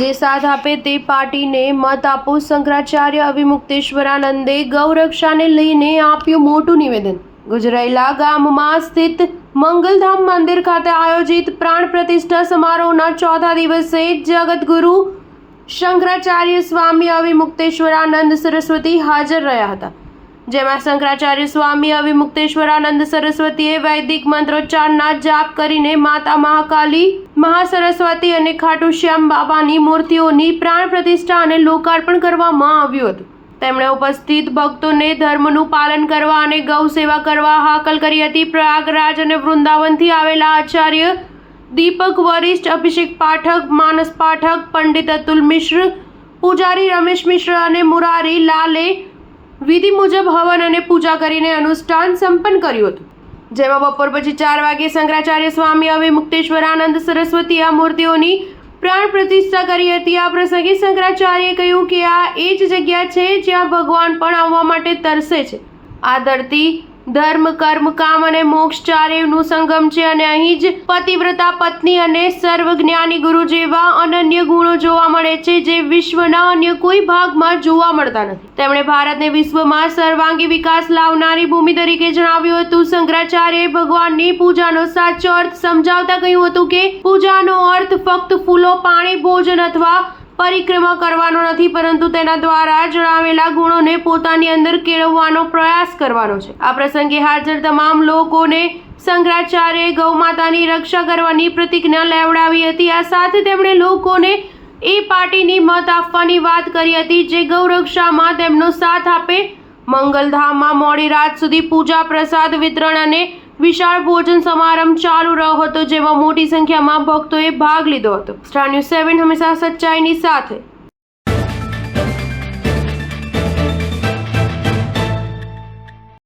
જે સાથ આપે તે પાર્ટીને મત આપો. શંકરાચાર્ય અવિમુક્તેશ્વરાનંદે ગૌરક્ષાને લઈને આપ્યું મોટું નિવેદન. ગુજરાયલા ગામમાં સ્થિત મંગલધામ મંદિર ખાતે આયોજિત પ્રાણ પ્રતિષ્ઠા સમારોહના ચોથા દિવસે જગતગુરુ શંકરાચાર્ય સ્વામી અવિમુક્તેશ્વરાનંદ સરસ્વતી હાજર રહ્યા હતા. જેમાં શંકરાચાર્ય સ્વામી અવિમુક્તેશ્વરાનંદ સરસ્વતીએ વૈદિક મંત્રોચ્ચારના જાપ કરીને માતા મહાકાલી, મહાસરસ્વતી અને ખાટુ શ્યામ બાબાની મૂર્તિઓની પ્રાણ પ્રતિષ્ઠા અને લોકાર્પણ કરવામાં આવ્યું હતું. તેમણે ઉપસ્થિત ભક્તોને ધર્મનું પાલન કરવા અને ગૌ સેવા કરવા હાકલ કરી હતી. પ્રયાગરાજ અને વૃંદાવનથી આવેલા આચાર્ય દીપક વરિષ્ઠ, અભિષેક પાઠક, માનસ પાઠક, પંડિત અતુલ મિશ્ર, પૂજારી રમેશ મિશ્ર અને મુરારી લાલે વિધિ મુજબ હવન અને પૂજા કરીને અનુષ્ઠાન સંપન્ન કર્યું હતું. જેમાં બપોર પછી 4 વાગ્યે શંકરાચાર્ય સ્વામી અવિમુક્તેશ્વરાનંદ સરસ્વતી આ મૂર્તિઓની પ્રાણ પ્રતિષ્ઠા કરી હતી. આ પ્રસંગે શંકરાચાર્યએ કહ્યું કે આ એ જ જગ્યા છે જ્યાં ભગવાન પણ આવવા માટે તરસે છે. આ ધરતી ધર્મ, કર્મ, કામ અને મોક્ષ ચારેયનું સંગમ છે અને અહીં જ પતિવ્રતા પત્ની અને સર્વજ્ઞાની ગુરુ જેવા અનન્ય ગુણો જોવા મળે છે જે વિશ્વના અન્ય કોઈ ભાગમાં જોવા મળતા નથી. તેમણે ભારતને વિશ્વમાં સર્વાંગી વિકાસ લાવનારી ભૂમિ તરીકે જણાવ્યું હતું. શંકરાચાર્યએ ભગવાનની પૂજાનો સાચો અર્થ સમજાવતા કહ્યું હતું કે પૂજાનો અર્થ ફક્ત ફૂલો, પાણી, ભોજન અથવા પરિક્રમા કરવાનો નથી, પરંતુ તેના દ્વારા જણાવેલા ગુણોને પોતાની અંદર કેળવવાનો પ્રયાસ કરવાનો છે. આ પ્રસંગે હાજર તમામ લોકોને શંકરાચાર્યએ ગૌ માતાની રક્ષા કરવાની પ્રતિજ્ઞા લેવડાવી હતી. આ સાથે તેમણે લોકોને એ પાર્ટીની મત આપવાની વાત કરી હતી જે ગૌરક્ષામાં તેમનો સાથ આપે. મંગલધામમાં મોડી રાત સુધી પૂજા, પ્રસાદ વિતરણ અને વિશાળ ભોજન સમારંભ ચાલુ રહ્યો હતો, જેમાં મોટી સંખ્યામાં ભક્તોએ ભાગ લીધો હતો. સ્ટાર ન્યૂઝ 7 હંમેશા સચ્ચાઈની સાથે.